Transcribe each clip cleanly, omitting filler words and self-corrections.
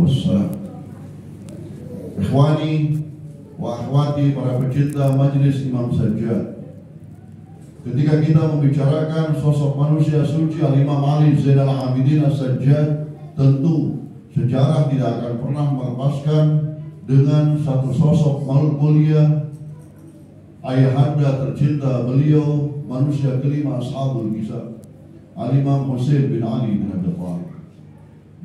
wassalam. Ikhwani wa akhwati, para pecinta majelis Imam Sajjad, ketika kita membicarakan sosok manusia suci Al-Imam Ali Zainal Abidin As-Sajjad, tentu sejarah tidak akan pernah melepaskan dengan satu sosok mulia, ayahanda tercinta beliau, manusia kelima Ashabul Kisah, Al-Imam Husain bin Ali bin Abi Thalib.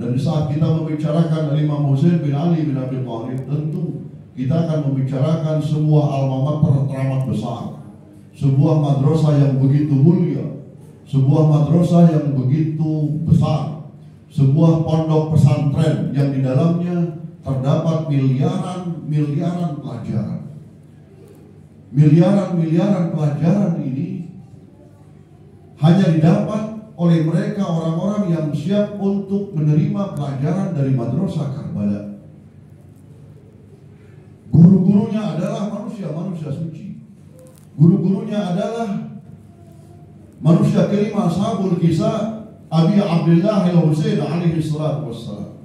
Dan di saat kita membicarakan Al-Imam Husain bin Ali bin Abi Thalib, tentu kita akan membicarakan sebuah alma mater teramat besar, sebuah madrasah yang begitu mulia, sebuah madrasah yang begitu besar, sebuah pondok pesantren yang di dalamnya terdapat miliaran pelajaran. Miliaran pelajaran ini hanya didapat oleh mereka orang-orang yang siap untuk menerima pelajaran dari madrasah Karbala. Guru-gurunya adalah manusia suci. Guru-gurunya adalah manusia kelima Ashabul Kisah, Abi Abdullah Al-Husain alaihi salatu wassalam.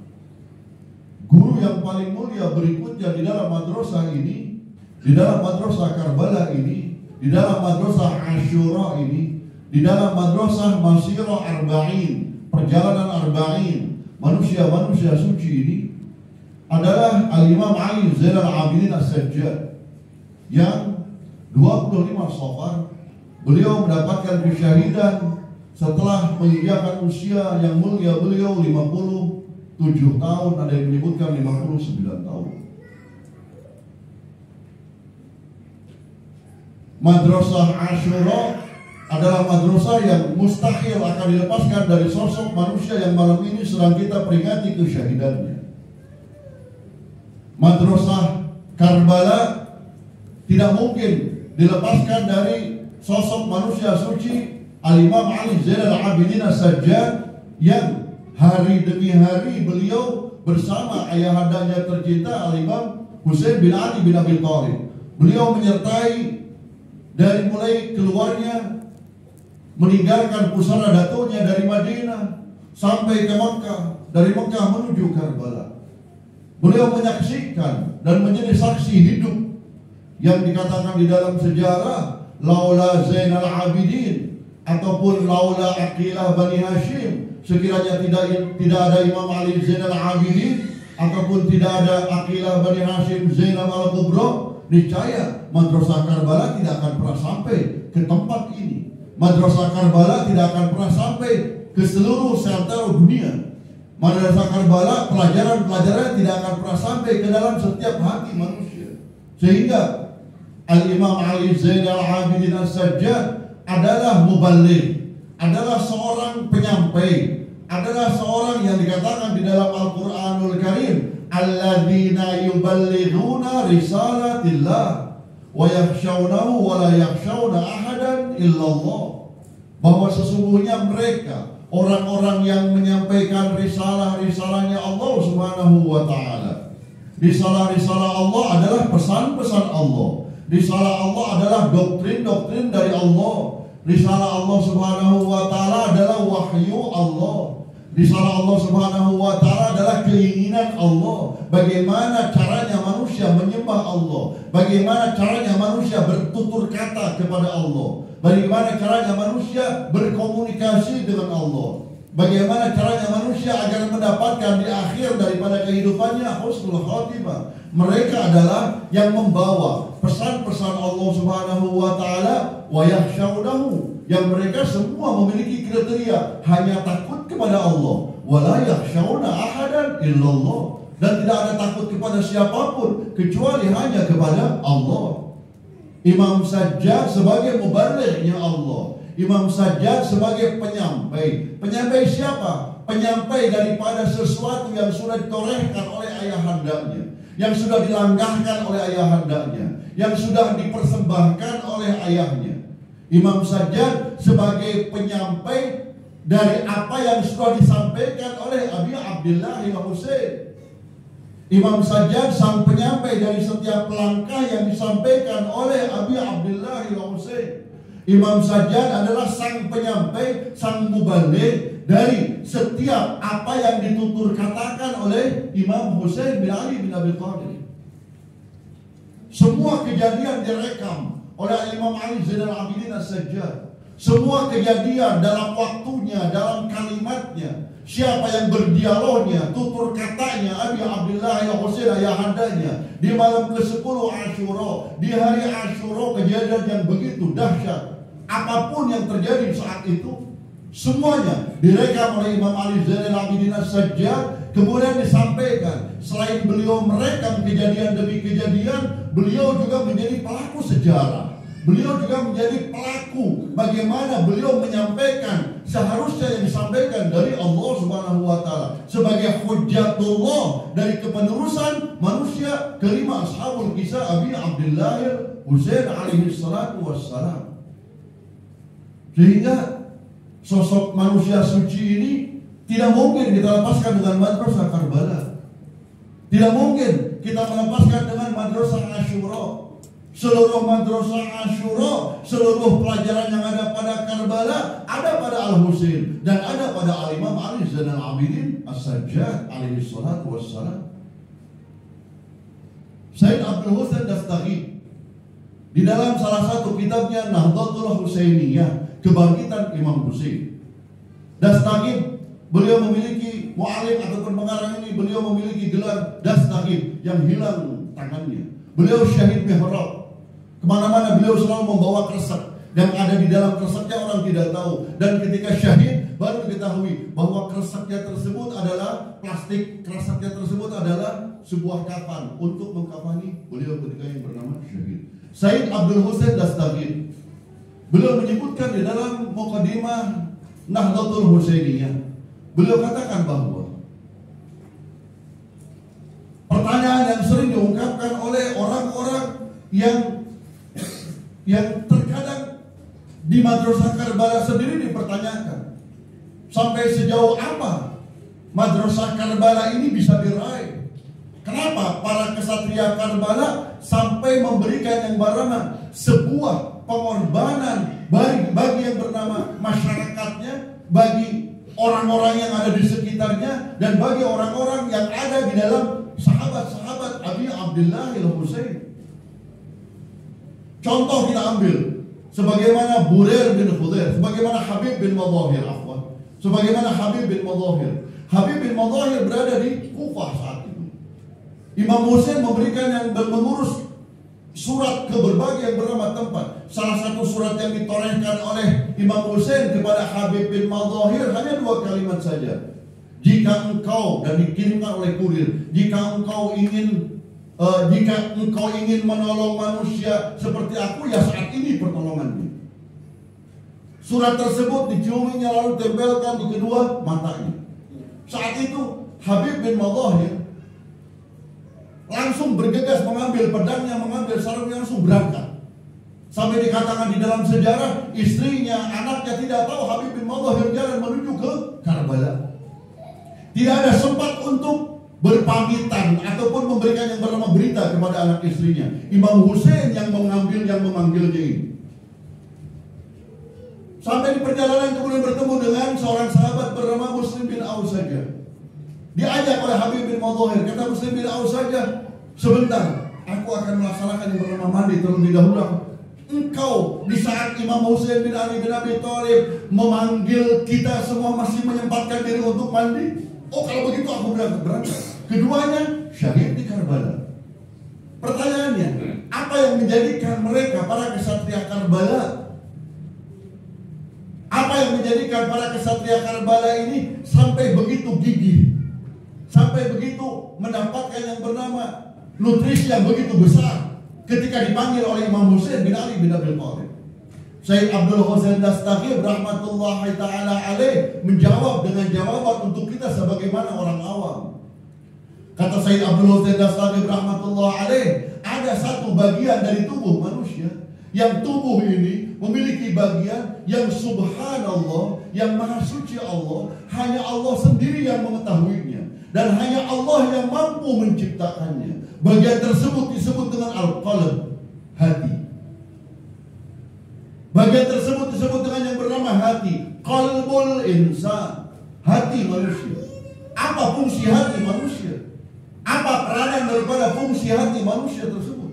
Guru yang paling mulia berikutnya di dalam madrasah ini, di dalam madrasah Karbala ini, di dalam madrasah Ashura ini, di dalam madrasah Masirah Arba'in, perjalanan Arba'in, manusia suci ini adalah Al-Imam Ali Zainal Abidin As-Sajjad yang 25 Safar beliau mendapatkan kesyahidan setelah menginjakan usia yang mulia beliau 57 tahun, ada yang menyebutkan 59 tahun. Madrasah Ashura adalah madrasah yang mustahil akan dilepaskan dari sosok manusia yang malam ini sedang kita peringati kesyahidannya. Madrasah Karbala tidak mungkin dilepaskan dari sosok manusia suci Al-Imam Ali Zainal Abidin As-Sajjad yang hari demi hari beliau bersama ayahandanya tercinta Al-Imam Husain bin Ali bin Abi Thalib. Beliau menyertai dari mulai keluarnya, meninggalkan pusara datuknya dari Madinah sampai ke Mekah, dari Mekah menuju Karbala. Beliau menyaksikan dan menjadi saksi hidup yang dikatakan di dalam sejarah, laula Zainal Abidin ataupun laula Aqilah Bani Hashim, sekiranya tidak ada Imam Ali Zainal Abidin ataupun tidak ada Aqilah Bani Hashim Zainab Al-Kubra, niscaya madrasah Karbala tidak akan pernah sampai ke tempat ini. Madrasah Karbala tidak akan pernah sampai ke seluruh seantero dunia. Madrasah Karbala, pelajaran-pelajaran tidak akan pernah sampai ke dalam setiap hati manusia. Sehingga Al-Imam Ali Zainal Abidin As-Sajjad adalah muballigh, adalah seorang penyampai, adalah seorang yang dikatakan di dalam Al-Quranul Karim, alladzina yuballighuna risalatillah wa yakhshawnahu wa la yakhshawna ahadan illallah, bahwa sesungguhnya mereka orang-orang yang menyampaikan risalahnya Allah Subhanahu wa ta'ala. Risalah Allah adalah pesan-pesan Allah. Risalah Allah adalah doktrin-doktrin dari Allah. Risalah Allah Subhanahu wa ta'ala adalah wahyu Allah. Risalah Allah Subhanahu wa ta'ala adalah keinginan Allah. Bagaimana caranya manusia menyembah Allah, bagaimana caranya manusia bertutur kata kepada Allah, bagaimana caranya manusia berkomunikasi dengan Allah, bagaimana caranya manusia agar mendapatkan di akhir daripada kehidupannya husnul khatimah. Mereka adalah yang membawa pesan-pesan Allah Subhanahu wa ta'ala, wa yakhshawnahu, yang mereka semua memiliki kriteria hanya takut kepada Allah, wa la yakhshawna ahadan illallah, dan tidak ada takut kepada siapapun kecuali hanya kepada Allah. Imam Sajjad sebagai muballighnya Allah, Imam Sajjad sebagai penyampai. Penyampai siapa? Penyampai daripada sesuatu yang sudah ditorehkan oleh ayahandanya, yang sudah dilanggahkan oleh ayahandanya, yang sudah dipersembahkan oleh ayahnya. Imam Sajjad sebagai penyampai dari apa yang sudah disampaikan oleh Abi Abdullah Al-Husain. Imam Sajjad sang penyampai dari setiap langkah yang disampaikan oleh Abi Abdullah Al-Husain. Imam Sajjad adalah sang penyampai, sang muballigh dari setiap apa yang ditutur katakan oleh Imam Husain bin Ali bin Abi Thalib. Semua kejadian direkam oleh Imam Ali Zainal Abidin As-Sajjad. Semua kejadian dalam waktunya, dalam kalimatnya. Siapa yang berdialognya, tutur katanya, Abi Abdullah ya Husain ayahandanya di malam ke-10 Asyura, di hari Asyura, kejadian yang begitu dahsyat. Apapun yang terjadi saat itu, semuanya direkam oleh Imam Ali Zainal Abidin As-Sajjad, kemudian disampaikan. Selain beliau merekam kejadian demi kejadian, beliau juga menjadi pelaku sejarah. Beliau juga menjadi pelaku bagaimana beliau menyampaikan seharusnya yang disampaikan dari Allah Subhanahu wa taala sebagai hujjatullah dari kepenerusan manusia kelima ashabul kisah Abi Abdullah Husain alaihi salatu wassalam. Sehingga sosok manusia suci ini tidak mungkin kita lepaskan dengan madrasah Karbala. Tidak mungkin kita melepaskan dengan madrasah Asyura. Seluruh madrasah Asyura, seluruh pelajaran yang ada pada Karbala ada pada Al-Husain dan ada pada Al-Imam Ali Zainal Abidin As-Sajjad alaihi salatu wassalam. Sayyid Abdul Husain Dastaghi di dalam salah satu kitabnya Nahdlatul Husainiyah, Kebangkitan Imam Husain. Dastaghi beliau memiliki mu'alim ataupun pengarang ini, beliau memiliki gelar Dastaghi yang hilang tangannya. Beliau syahid mihrab. Kemana-mana beliau selalu membawa kresek, dan ada di dalam kreseknya orang tidak tahu. Dan ketika syahid baru diketahui bahwa kreseknya tersebut adalah plastik, kreseknya tersebut adalah sebuah kafan untuk mengkafani beliau ketika yang bernama syahid. Sayyid Abdul Husain Dastaghi beliau menyebutkan di dalam Muqaddimah Nahdlatul Husainiyah, beliau katakan bahwa pertanyaan yang sering diungkapkan oleh orang-orang yang terkadang di Madrasah Karbala sendiri dipertanyakan, sampai sejauh apa Madrasah Karbala ini bisa diraih? Kenapa para kesatria Karbala sampai memberikan yang bernama sebuah pengorbanan bagi yang bernama masyarakatnya, bagi orang-orang yang ada di sekitarnya, dan bagi orang-orang yang ada di dalam sahabat-sahabat Abi Abdullah al-Husain. Contoh kita ambil sebagaimana Burair bin Khudair, sebagaimana Habib bin Madahir, sebagaimana Habib bin Madahir. Habib bin Madahir berada di Kufah saat itu. Imam Husain memberikan yang mengurus surat ke berbagai yang bernama tempat. Salah satu surat yang ditorehkan oleh Imam Husain kepada Habib bin Madahir hanya 2 kalimat saja. Jika engkau, dan dikirimkan oleh kurir, jika engkau ingin menolong manusia seperti aku, ya saat ini pertolongannya. Surat tersebut diciuminya lalu tempelkan di kedua matanya. Saat itu Habib bin Madahir langsung bergegas mengambil pedangnya, mengambil sarungnya, langsung berangkat. Sampai dikatakan di dalam sejarah, istrinya, anaknya tidak tahu Habib bin Madahir jalan menuju ke Karbala. Tidak ada sempat untuk berpamitan ataupun memberikan yang bernama berita kepada anak istrinya. Imam Husain yang memanggilnya ini. Sampai di perjalanan kemudian bertemu dengan seorang sahabat bernama Muslim bin Aus saja. Diajak oleh Habib bin Madahir. Kata Muslim bin Aus saja, sebentar, aku akan melaksanakan yang bernama mandi terlebih dahulu. Engkau di saat Imam Husain bin Ali bin Abi Thalib memanggil kita semua masih menyempatkan diri untuk mandi? Oh, kalau begitu aku berangkat. Keduanya syahid di Karbala. Pertanyaannya, apa yang menjadikan mereka para kesatria Karbala? Apa yang menjadikan para kesatria Karbala ini sampai begitu gigih, sampai begitu mendapatkan yang bernama nutrisi yang begitu besar ketika dipanggil oleh Imam Husain bin Ali bin Abi Thalib? Sayyid Abdul Husain Dastaghi rahmatullahi ta'ala alaih menjawab dengan jawaban untuk kita sebagaimana orang awam. Kata Sayyid Abdul Husain Dastaghi rahmatullahi alaih, ada satu bagian dari tubuh manusia yang tubuh ini memiliki bagian yang subhanallah, yang maha suci Allah, hanya Allah sendiri yang mengetahuinya, dan hanya Allah yang mampu menciptakannya. Bagian tersebut disebut dengan al-qalb, hati. Bagian tersebut disebut dengan yang bernama hati, qalbul insan. hati manusia. Apa fungsi hati manusia? Apa peranan daripada fungsi hati manusia tersebut?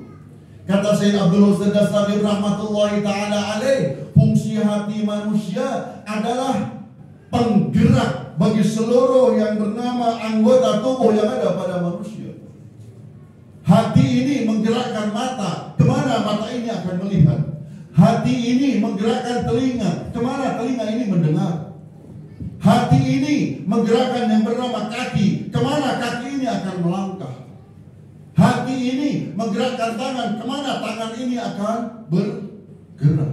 Kata Sayyid Abdul Husain Dastami rahmatullahi ta'ala alaih, fungsi hati manusia adalah penggerak bagi seluruh yang bernama anggota tubuh yang ada pada manusia. Hati ini menggerakkan mata, kemana mata ini akan melihat. Hati ini menggerakkan telinga, kemana telinga ini mendengar. Hati ini menggerakkan yang bernama kaki, kemana kaki ini akan melangkah. Hati ini menggerakkan tangan, kemana tangan ini akan bergerak.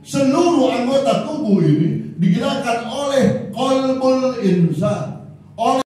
Seluruh anggota tubuh ini digerakkan oleh qalbul insan, oleh